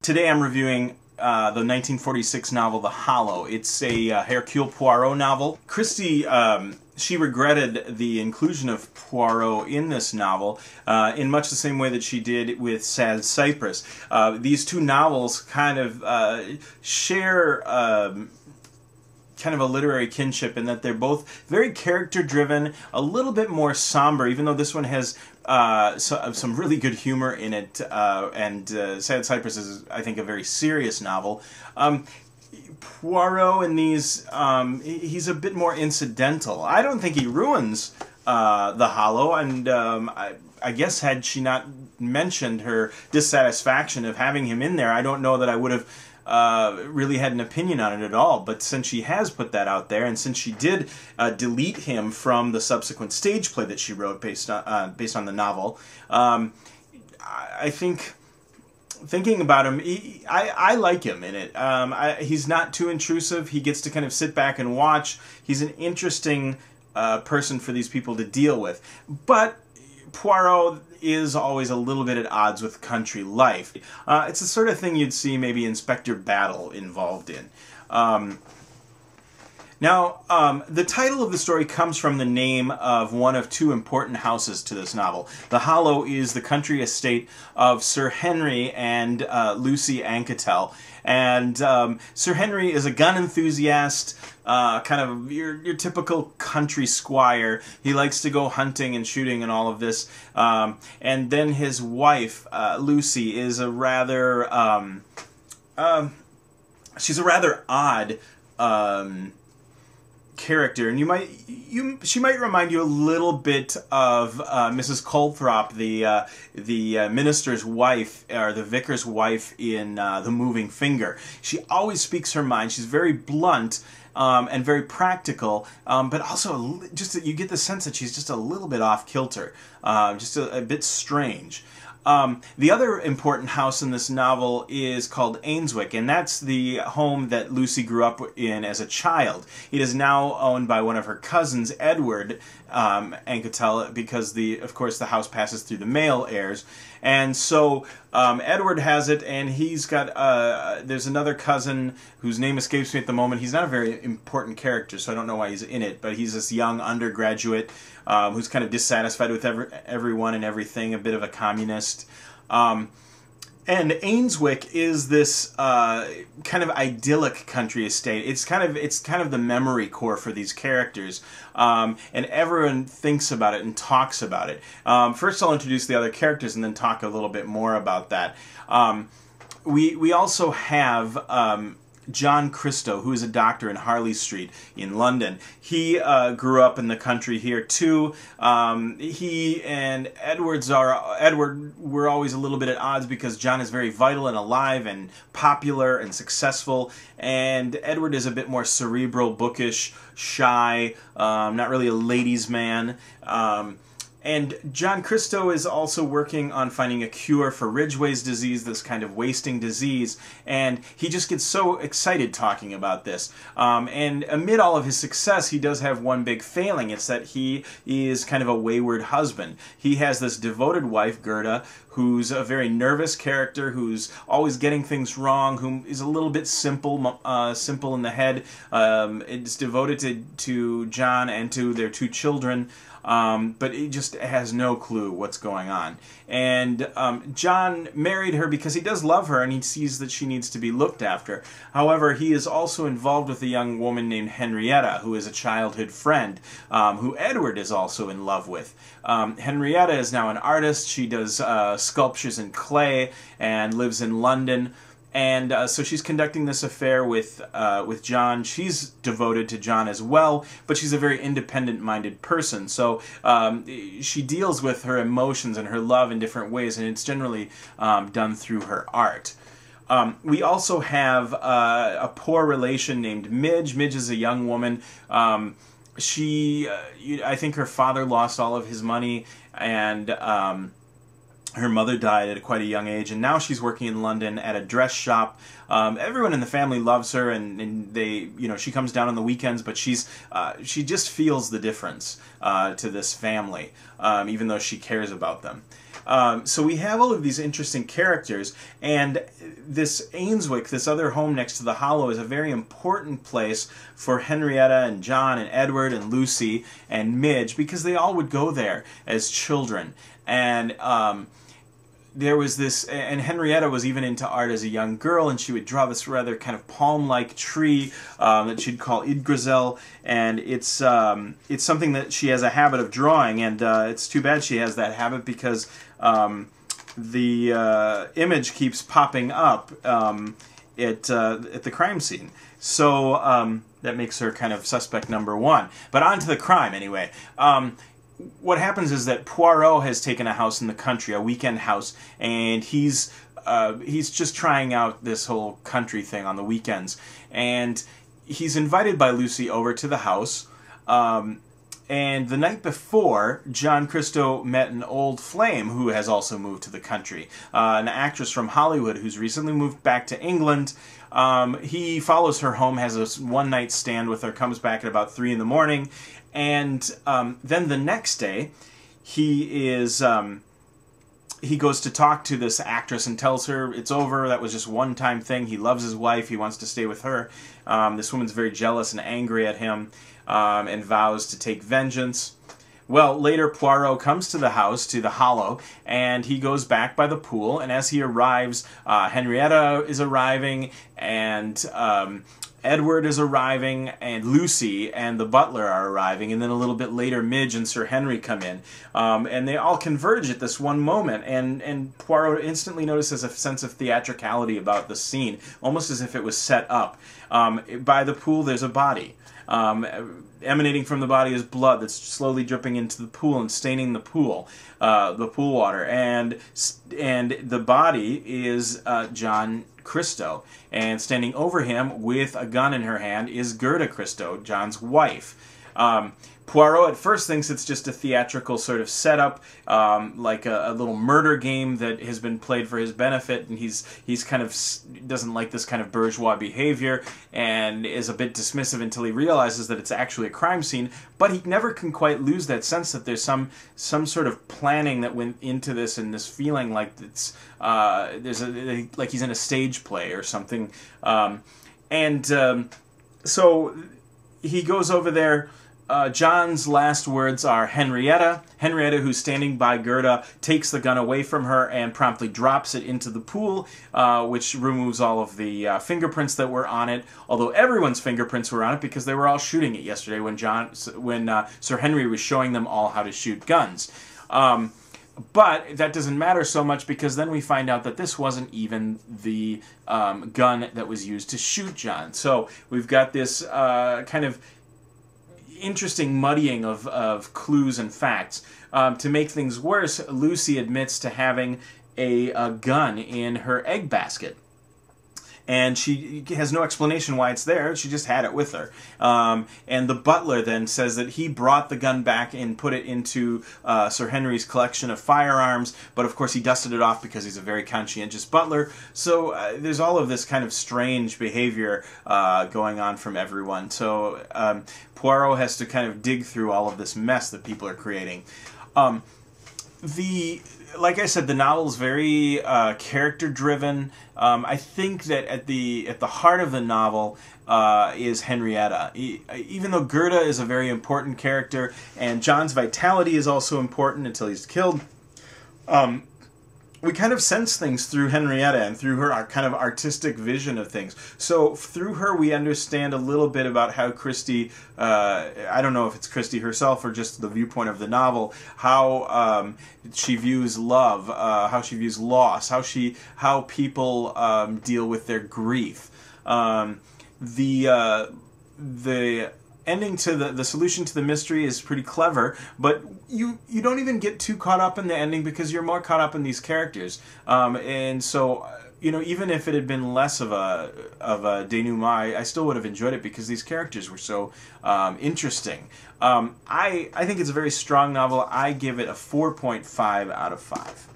Today I'm reviewing the 1946 novel The Hollow. It's a Hercule Poirot novel. Christie, she regretted the inclusion of Poirot in this novel in much the same way that she did with Sad Cypress. These two novels kind of share kind of a literary kinship in that they're both very character-driven, a little bit more somber, even though this one has some really good humor in it, and Sad Cypress is, I think, a very serious novel. Poirot in these, he's a bit more incidental. I don't think he ruins The Hollow, and I guess had she not mentioned her dissatisfaction of having him in there, I don't know that I would have really had an opinion on it at all. But since she has put that out there, and since she did delete him from the subsequent stage play that she wrote based on the novel, I think, thinking about him, I like him in it. He's not too intrusive. He gets to kind of sit back and watch. He's an interesting person for these people to deal with. But Poirot is always a little bit at odds with country life. It's the sort of thing you'd see maybe Inspector Battle involved in. Now, the title of the story comes from the name of one of two important houses to this novel. The Hollow is the country estate of Sir Henry and Lucy Anketel. And Sir Henry is a gun enthusiast, kind of your typical country squire. He likes to go hunting and shooting and all of this. And then his wife, Lucy, is a rather, she's a rather odd character, and she might remind you a little bit of Mrs. Coulthroppe, the minister's wife, or the vicar's wife in The Moving Finger. She always speaks her mind. She's very blunt and very practical, but also just you get the sense that she's just a little bit off kilter, just a bit strange. The other important house in this novel is called Ainswick, and that's the home that Lucy grew up in as a child. It is now owned by one of her cousins, Edward Anketel, because of course the house passes through the male heirs. And so Edward has it, and he's got, there's another cousin whose name escapes me at the moment. He's not a very important character, so I don't know why he's in it, but he's this young undergraduate who's kind of dissatisfied with everyone and everything, a bit of a communist. And Ainswick is this kind of idyllic country estate. It's kind of the memory core for these characters, and everyone thinks about it and talks about it. First, I'll introduce the other characters and then talk a little bit more about that. We also have John Christo, who is a doctor in Harley Street in London. He grew up in the country here too. He and Edward were always a little bit at odds because John is very vital and alive and popular and successful, and Edward is a bit more cerebral, bookish, shy, not really a ladies' man. And John Christo is also working on finding a cure for Ridgway's disease, this kind of wasting disease, and he just gets so excited talking about this. And amid all of his success, he does have one big failing. It's that he is kind of a wayward husband. He has this devoted wife, Gerda, who's a very nervous character, who's always getting things wrong, who is a little bit simple in the head. It's devoted to John and to their two children. But it just has no clue what's going on. And John married her because he does love her and he sees that she needs to be looked after. However, he is also involved with a young woman named Henrietta, who is a childhood friend, who Edward is also in love with. Henrietta is now an artist. She does sculptures in clay and lives in London. And so she's conducting this affair with John. She's devoted to John as well, but she's a very independent-minded person. So she deals with her emotions and her love in different ways, and it's generally done through her art. We also have a poor relation named Midge. Midge is a young woman. I think her father lost all of his money, and Her mother died at quite a young age, and now she's working in London at a dress shop. Everyone in the family loves her, and they, she comes down on the weekends, but she just feels the difference to this family, even though she cares about them. So we have all of these interesting characters, and this Ainswick, this other home next to the Hollow, is a very important place for Henrietta and John and Edward and Lucy and Midge, because they all would go there as children. And there was this, and Henrietta was even into art as a young girl, and she would draw this rather kind of palm-like tree that she'd call Yggdrasil, and it's something that she has a habit of drawing, and it's too bad she has that habit, because the image keeps popping up at the crime scene. So that makes her kind of suspect number one. But on to the crime, anyway. What happens is that Poirot has taken a house in the country, a weekend house, and he's just trying out this whole country thing on the weekends. And he's invited by Lucy over to the house. And the night before, John Christo met an old flame who has also moved to the country, an actress from Hollywood who's recently moved back to England. He follows her home, has a one-night stand with her, comes back at about 3 in the morning, and then the next day, he goes to talk to this actress and tells her it's over, that was just a one-time thing, he loves his wife, he wants to stay with her. This woman's very jealous and angry at him, and vows to take vengeance. Well, later Poirot comes to the house, to the Hollow, and he goes back by the pool, and as he arrives, Henrietta is arriving, and Edward is arriving, and Lucy and the butler are arriving, and then a little bit later Midge and Sir Henry come in, and they all converge at this one moment, and Poirot instantly notices a sense of theatricality about the scene, almost as if it was set up. By the pool there's a body. Emanating from the body is blood that's slowly dripping into the pool and staining the pool water, and the body is John Christo, and standing over him with a gun in her hand is Gerda Christo, John's wife. Poirot at first thinks it's just a theatrical sort of setup, like a little murder game that has been played for his benefit, and he's kind of doesn't like this kind of bourgeois behavior and is a bit dismissive until he realizes that it's actually a crime scene. But he never can quite lose that sense that there's some sort of planning that went into this, and this feeling like it's like he's in a stage play or something. So he goes over there. John's last words are Henrietta. Henrietta, who's standing by Gerda, takes the gun away from her and promptly drops it into the pool, which removes all of the fingerprints that were on it, although everyone's fingerprints were on it because they were all shooting it yesterday when Sir Henry was showing them all how to shoot guns. But that doesn't matter so much, because then we find out that this wasn't even the gun that was used to shoot John. So we've got this kind of interesting muddying of clues and facts. To make things worse, Lucy admits to having a gun in her egg basket. And she has no explanation why it's there. She just had it with her. And the butler then says that he brought the gun back and put it into Sir Henry's collection of firearms, but of course he dusted it off because he's a very conscientious butler. So there's all of this kind of strange behavior going on from everyone. So Poirot has to kind of dig through all of this mess that people are creating. Like I said, the novel is very character-driven. I think that at the heart of the novel is Henrietta. Even though Gerda is a very important character, and John's vitality is also important until he's killed, we kind of sense things through Henrietta and through her kind of artistic vision of things. So through her we understand a little bit about how Christie, I don't know if it's Christie herself or just the viewpoint of the novel, how she views love, how she views loss, how people deal with their grief. The ending to the solution to the mystery is pretty clever, but you don't even get too caught up in the ending because you're more caught up in these characters. And so, even if it had been less of a denouement, I still would have enjoyed it because these characters were so interesting. I think it's a very strong novel. I give it a 4.5 out of 5.